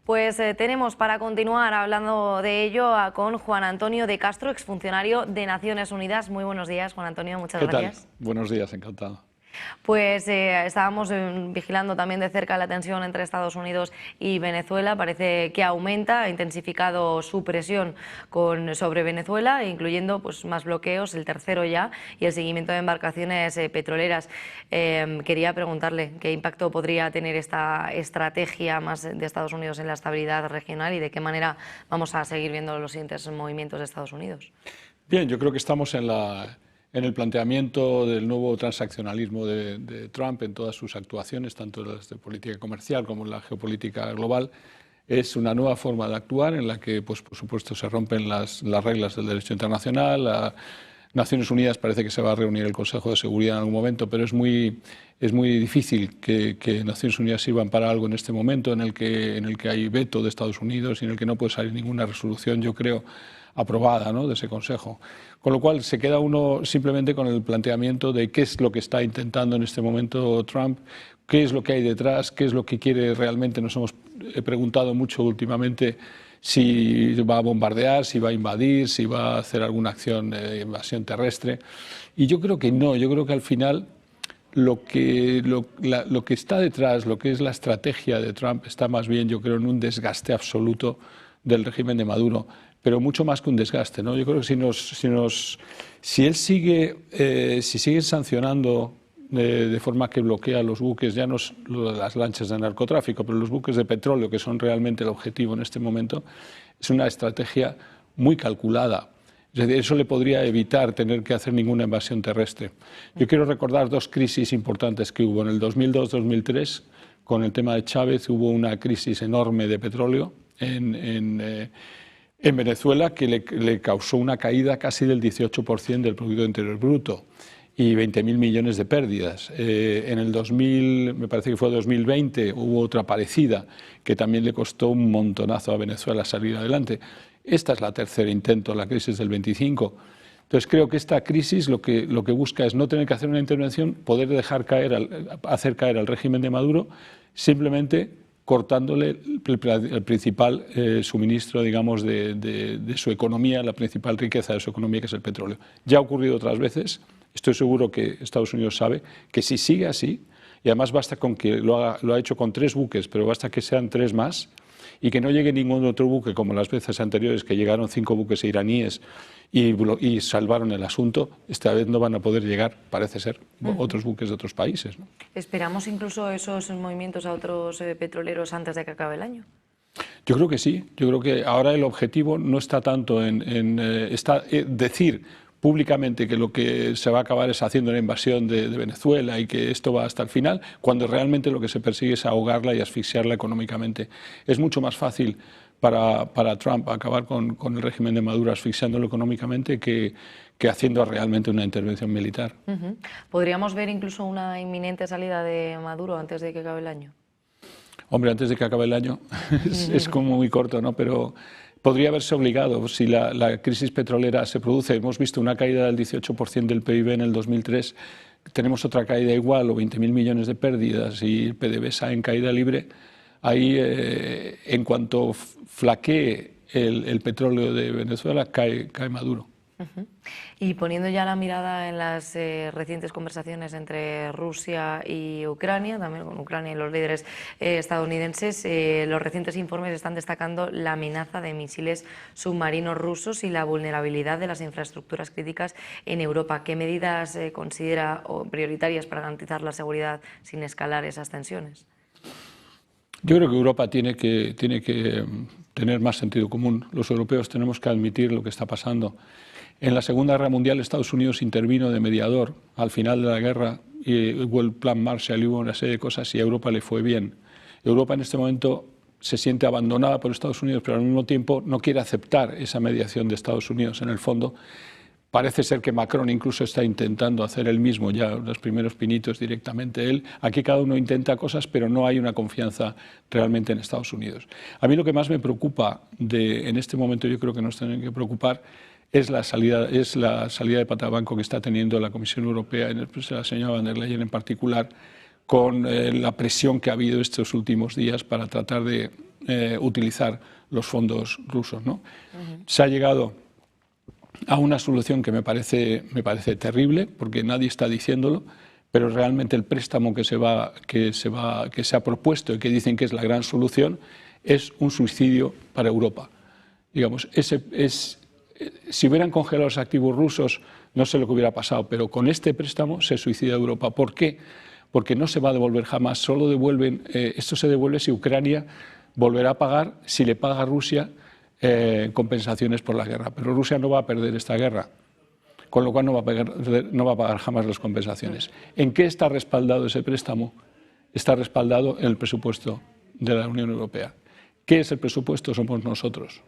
Pues tenemos para continuar hablando de ello con Juan Antonio de Castro, exfuncionario de Naciones Unidas. Muy buenos días, Juan Antonio, muchas gracias. ¿Qué tal? Buenos días, encantado. Pues estábamos vigilando también de cerca la tensión entre Estados Unidos y Venezuela. Parece que aumenta, ha intensificado su presión sobre Venezuela, incluyendo pues, más bloqueos, el tercero ya, y el seguimiento de embarcaciones petroleras. Quería preguntarle qué impacto podría tener esta estrategia más de Estados Unidos en la estabilidad regional y de qué manera vamos a seguir viendo los siguientes movimientos de Estados Unidos. Bien, yo creo que estamos en el planteamiento del nuevo transaccionalismo de Trump en todas sus actuaciones, tanto en las de política comercial como en la geopolítica global. Es una nueva forma de actuar en la que, pues, por supuesto, se rompen las reglas del derecho internacional. Naciones Unidas parece que se va a reunir el Consejo de Seguridad en algún momento, pero es muy difícil que Naciones Unidas sirvan para algo en este momento en el que hay veto de Estados Unidos y en el que no puede salir ninguna resolución, yo creo, aprobada, ¿no?, de ese Consejo. Con lo cual se queda uno simplemente con el planteamiento de qué es lo que está intentando en este momento Trump, qué es lo que hay detrás, qué es lo que quiere realmente. Nos hemos preguntado mucho últimamente si va a bombardear, si va a invadir, si va a hacer alguna acción de invasión terrestre. Y yo creo que no, yo creo que al final lo que está detrás, lo que es la estrategia de Trump, está más bien, yo creo, en un desgaste absoluto del régimen de Maduro, pero mucho más que un desgaste, ¿no? Yo creo que si él sigue, si sigue sancionando de forma que bloquea los buques, ya no las lanchas de narcotráfico, pero los buques de petróleo, que son realmente el objetivo en este momento, es una estrategia muy calculada. Es decir, eso le podría evitar tener que hacer ninguna invasión terrestre. Yo quiero recordar dos crisis importantes que hubo. En el 2002-2003, con el tema de Chávez, hubo una crisis enorme de petróleo en Venezuela que le causó una caída casi del 18% del Producto Interior Bruto y 20.000 millones de pérdidas. En el 2000, me parece que fue 2020, hubo otra parecida que también le costó un montonazo a Venezuela salir adelante. Esta es la tercera intento, la crisis del 25. Entonces creo que esta crisis lo que busca es no tener que hacer una intervención, poder hacer caer al régimen de Maduro, simplemente cortándole el principal suministro, digamos, de su economía, la principal riqueza de su economía, que es el petróleo. Ya ha ocurrido otras veces. Estoy seguro que Estados Unidos sabe que si sigue así, y además basta con que lo ha hecho con 3 buques, pero basta que sean 3 más, y que no llegue ningún otro buque, como las veces anteriores que llegaron 5 buques iraníes y salvaron el asunto, esta vez no van a poder llegar, parece ser, otros buques de otros países, ¿no? ¿Esperamos incluso esos movimientos a otros petroleros antes de que acabe el año? Yo creo que sí. Yo creo que ahora el objetivo no está tanto decir públicamente que lo que se va a acabar es haciendo una invasión de Venezuela y que esto va hasta el final, cuando realmente lo que se persigue es ahogarla y asfixiarla económicamente. Es mucho más fácil para Trump acabar con el régimen de Maduro asfixiándolo económicamente que haciendo realmente una intervención militar. ¿Podríamos ver incluso una inminente salida de Maduro antes de que acabe el año? Hombre, antes de que acabe el año es como muy corto, ¿no? Pero podría haberse obligado si la crisis petrolera se produce. Hemos visto una caída del 18% del PIB en el 2003, tenemos otra caída igual o 20.000 millones de pérdidas y PDVSA en caída libre. Ahí, en cuanto flaquee el petróleo de Venezuela, cae Maduro. Y poniendo ya la mirada en las recientes conversaciones entre Rusia y Ucrania, también con Ucrania y los líderes estadounidenses, los recientes informes están destacando la amenaza de misiles submarinos rusos y la vulnerabilidad de las infraestructuras críticas en Europa. ¿Qué medidas considera prioritarias para garantizar la seguridad sin escalar esas tensiones? Yo creo que Europa tiene que tener más sentido común. Los europeos tenemos que admitir lo que está pasando. En la Segunda Guerra Mundial, Estados Unidos intervino de mediador al final de la guerra y hubo el Plan Marshall y hubo una serie de cosas y a Europa le fue bien. Europa en este momento se siente abandonada por Estados Unidos, pero al mismo tiempo no quiere aceptar esa mediación de Estados Unidos. En el fondo, parece ser que Macron incluso está intentando hacer él mismo ya los primeros pinitos directamente él. Aquí cada uno intenta cosas, pero no hay una confianza realmente en Estados Unidos. A mí lo que más me preocupa en este momento, yo creo que nos tienen que preocupar, es la salida de pata de banco que está teniendo la Comisión Europea, la señora van der Leyen en particular, con la presión que ha habido estos últimos días para tratar de utilizar los fondos rusos, ¿no? Se ha llegado a una solución que me parece terrible, porque nadie está diciéndolo, pero realmente el préstamo que se ha propuesto y que dicen que es la gran solución es un suicidio para Europa. Digamos, si hubieran congelado los activos rusos, no sé lo que hubiera pasado, pero con este préstamo se suicida Europa. ¿Por qué? Porque no se va a devolver jamás, solo devuelven, esto se devuelve si Ucrania volverá a pagar, si le paga a Rusia compensaciones por la guerra. Pero Rusia no va a perder esta guerra, con lo cual no va a pagar jamás las compensaciones. ¿En qué está respaldado ese préstamo? Está respaldado en el presupuesto de la Unión Europea. ¿Qué es el presupuesto? Somos nosotros.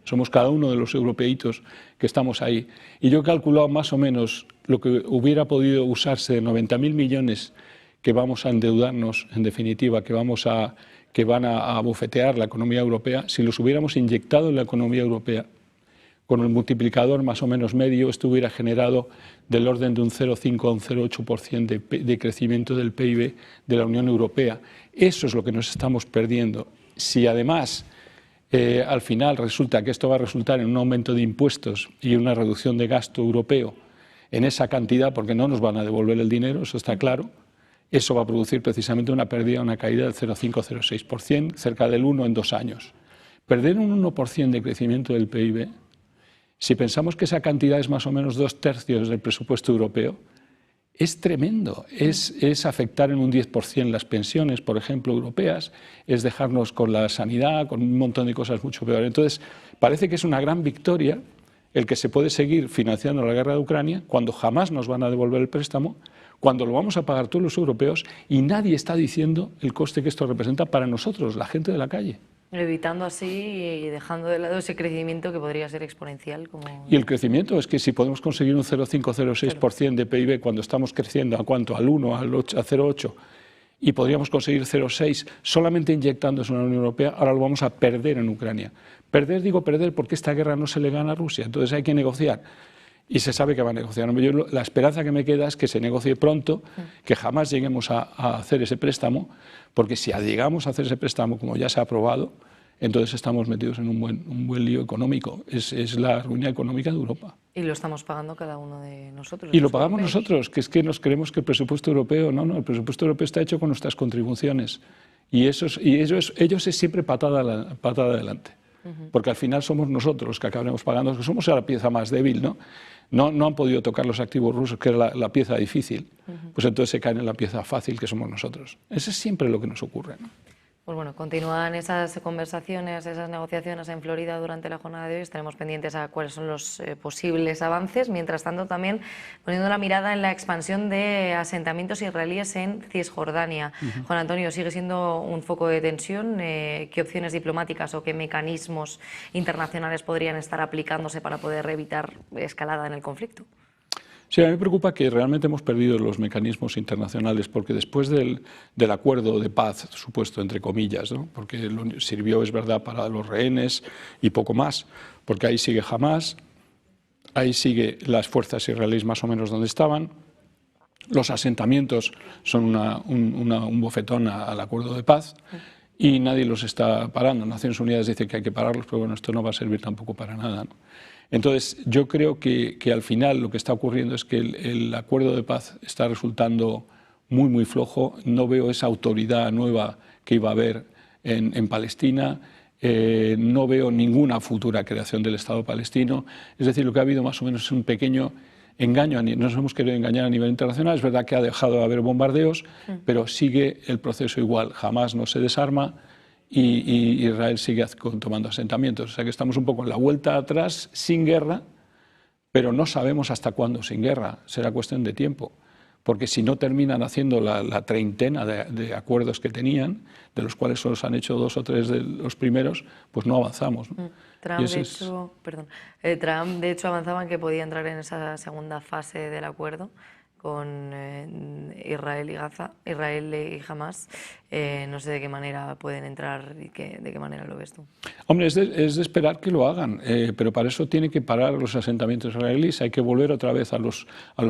Somos cada uno de los europeitos que estamos ahí. Y yo he calculado más o menos lo que hubiera podido usarse de 90.000 millones que vamos a endeudarnos, en definitiva, que van a bofetear la economía europea. Si los hubiéramos inyectado en la economía europea, con el multiplicador más o menos medio, esto hubiera generado del orden de un 0,5 a un 0,8% de crecimiento del PIB de la Unión Europea. Eso es lo que nos estamos perdiendo. Si además al final resulta que esto va a resultar en un aumento de impuestos y una reducción de gasto europeo en esa cantidad, porque no nos van a devolver el dinero, eso está claro, eso va a producir precisamente una pérdida, una caída del 0,5-0,6%, cerca del 1 en 2 años. Perder un 1% de crecimiento del PIB, si pensamos que esa cantidad es más o menos 2/3 del presupuesto europeo, es tremendo, es afectar en un 10% las pensiones, por ejemplo, europeas, es dejarnos con la sanidad, con un montón de cosas mucho peores. Entonces, parece que es una gran victoria el que se puede seguir financiando la guerra de Ucrania cuando jamás nos van a devolver el préstamo, cuando lo vamos a pagar todos los europeos y nadie está diciendo el coste que esto representa para nosotros, la gente de la calle. Evitando así y dejando de lado ese crecimiento que podría ser exponencial. Y el crecimiento es que si podemos conseguir un 0,5-0,6% de PIB cuando estamos creciendo, ¿a cuánto? Al 1, al 8, a 0,8, y podríamos conseguir 0,6 solamente inyectando eso en la Unión Europea, ahora lo vamos a perder en Ucrania. Digo perder porque esta guerra no se le gana a Rusia, entonces hay que negociar. Y se sabe que va a negociar. La esperanza que me queda es que se negocie pronto, que jamás lleguemos a hacer ese préstamo, porque si llegamos a hacer ese préstamo, como ya se ha aprobado, entonces estamos metidos en un buen lío económico. Es la ruina económica de Europa. Y lo estamos pagando cada uno de nosotros. Y lo pagamos nosotros, que es que nos creemos que el presupuesto europeo, no, el presupuesto europeo está hecho con nuestras contribuciones. Y ellos es siempre patada adelante. Porque al final somos nosotros los que acabaremos pagando, que somos la pieza más débil, ¿no? No han podido tocar los activos rusos, que era la pieza difícil, pues entonces se caen en la pieza fácil, que somos nosotros. Eso es siempre lo que nos ocurre, ¿no? Pues bueno, continúan esas conversaciones, esas negociaciones en Florida durante la jornada de hoy. Estaremos pendientes a cuáles son los posibles avances. Mientras tanto, también poniendo la mirada en la expansión de asentamientos israelíes en Cisjordania. Juan Antonio, ¿sigue siendo un foco de tensión? ¿Qué opciones diplomáticas o qué mecanismos internacionales podrían estar aplicándose para poder evitar escalada en el conflicto? Sí, a mí me preocupa que realmente hemos perdido los mecanismos internacionales, porque después del acuerdo de paz, supuesto, entre comillas, ¿no? Porque sirvió, es verdad, para los rehenes y poco más, porque ahí sigue Hamás, ahí sigue las fuerzas israelíes más o menos donde estaban, los asentamientos son un bofetón al acuerdo de paz y nadie los está parando. Naciones Unidas dice que hay que pararlos, pero bueno, esto no va a servir tampoco para nada, ¿no? Entonces, yo creo que al final lo que está ocurriendo es que el acuerdo de paz está resultando muy, muy flojo. No veo esa autoridad nueva que iba a haber en Palestina. No veo ninguna futura creación del Estado palestino. Es decir, lo que ha habido más o menos es un pequeño engaño. Nos hemos querido engañar a nivel internacional. Es verdad que ha dejado de haber bombardeos, pero sigue el proceso igual. Jamás no se desarma. Y Israel sigue tomando asentamientos. O sea que estamos un poco en la vuelta atrás, sin guerra, pero no sabemos hasta cuándo sin guerra. Será cuestión de tiempo. Porque si no terminan haciendo la treintena de acuerdos que tenían, de los cuales solo se han hecho 2 o 3 de los primeros, pues no avanzamos, ¿no? Trump, de hecho, avanzaba en que podía entrar en esa segunda fase del acuerdo con Israel y Gaza, Israel y Hamás. No sé de qué manera pueden entrar y de qué manera lo ves tú. Hombre, es de esperar que lo hagan, pero para eso tiene que parar los asentamientos israelíes, hay que volver otra vez a los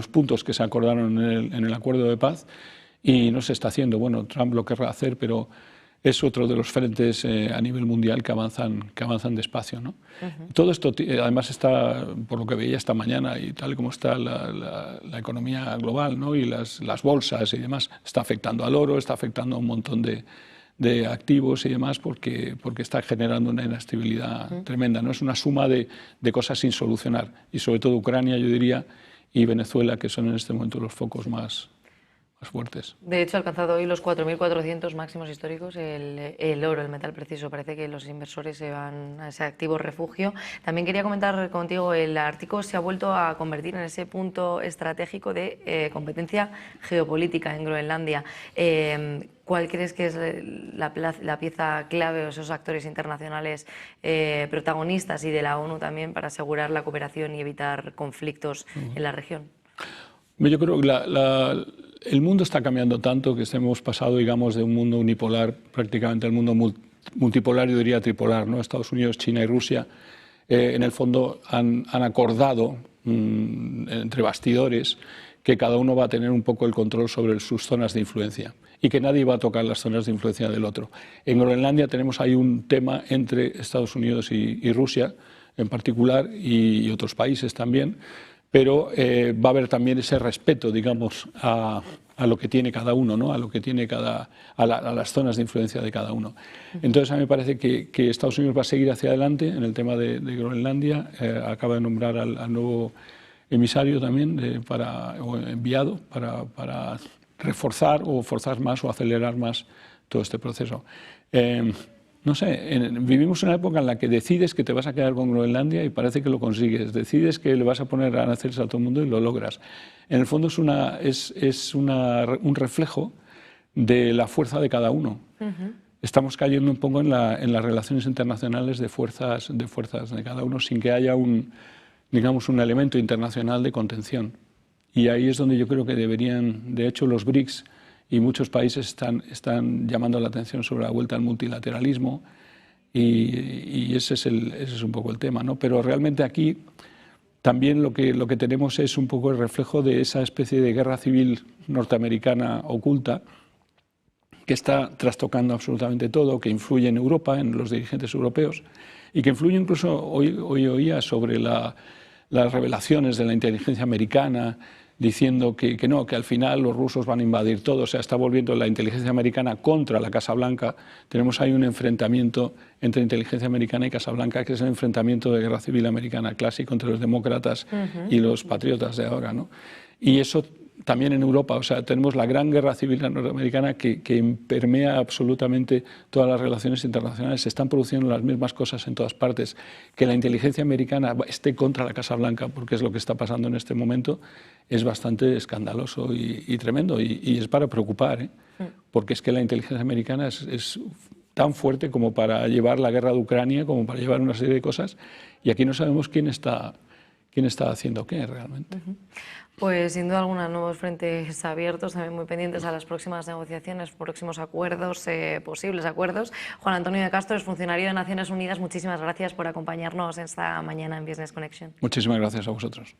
puntos que se acordaron en el acuerdo de paz y no se está haciendo. Bueno, Trump lo querrá hacer, pero es otro de los frentes a nivel mundial que avanzan despacio, ¿no? Todo esto, además, está, por lo que veía esta mañana y tal como está la economía global, ¿no? Y las bolsas y demás, está afectando al oro, está afectando a un montón de activos y demás porque está generando una inestabilidad tremenda, ¿no? Es una suma de cosas sin solucionar y sobre todo Ucrania, yo diría, y Venezuela, que son en este momento los focos más fuertes. De hecho, ha alcanzado hoy los 4.400 máximos históricos el oro, el metal preciso. Parece que los inversores se van a ese activo refugio. También quería comentar contigo, el Ártico se ha vuelto a convertir en ese punto estratégico de competencia geopolítica en Groenlandia. ¿Cuál crees que es la pieza clave o esos actores internacionales protagonistas y de la ONU también para asegurar la cooperación y evitar conflictos en la región? Yo creo que el mundo está cambiando tanto que hemos pasado, digamos, de un mundo unipolar prácticamente al mundo multipolar, yo diría tripolar, ¿no? Estados Unidos, China y Rusia, en el fondo han acordado entre bastidores que cada uno va a tener un poco el control sobre sus zonas de influencia y que nadie va a tocar las zonas de influencia del otro. En Groenlandia tenemos ahí un tema entre Estados Unidos y Rusia en particular y otros países también, pero va a haber también ese respeto, digamos, a lo que tiene cada uno, ¿no? A lo que tiene a las zonas de influencia de cada uno. Entonces, a mí me parece que Estados Unidos va a seguir hacia adelante en el tema de Groenlandia. Acaba de nombrar al nuevo emisario también, o enviado, para reforzar o forzar más o acelerar más todo este proceso. No sé, vivimos una época en la que decides que te vas a quedar con Groenlandia y parece que lo consigues. Decides que le vas a poner aranceles a todo el mundo y lo logras. En el fondo es un reflejo de la fuerza de cada uno. Estamos cayendo un poco en las relaciones internacionales de fuerzas de cada uno sin que haya digamos, un elemento internacional de contención. Y ahí es donde yo creo que deberían, de hecho, los BRICS y muchos países están llamando la atención sobre la vuelta al multilateralismo y ese es un poco el tema, ¿no? Pero realmente aquí también lo que tenemos es un poco el reflejo de esa especie de guerra civil norteamericana oculta que está trastocando absolutamente todo, que influye en Europa, en los dirigentes europeos y que influye incluso, hoy oía sobre las revelaciones de la inteligencia americana diciendo que no, que al final los rusos van a invadir todo, o sea, está volviendo la inteligencia americana contra la Casa Blanca. Tenemos ahí un enfrentamiento entre inteligencia americana y Casa Blanca, que es el enfrentamiento de guerra civil americana clásico entre los demócratas y los patriotas de ahora, ¿no? Y eso también en Europa, o sea, tenemos la gran guerra civil norteamericana que permea absolutamente todas las relaciones internacionales. Se están produciendo las mismas cosas en todas partes. Que la inteligencia americana esté contra la Casa Blanca, porque es lo que está pasando en este momento, es bastante escandaloso y tremendo. Y es para preocupar, ¿eh? Porque es que la inteligencia americana es tan fuerte como para llevar la guerra de Ucrania, como para llevar una serie de cosas. Y aquí no sabemos quién está haciendo qué realmente. Pues sin duda alguna, nuevos frentes abiertos, también muy pendientes a las próximas negociaciones, próximos acuerdos, posibles acuerdos. Juan Antonio de Castro es funcionario de Naciones Unidas. Muchísimas gracias por acompañarnos esta mañana en Business Connection. Muchísimas gracias a vosotros.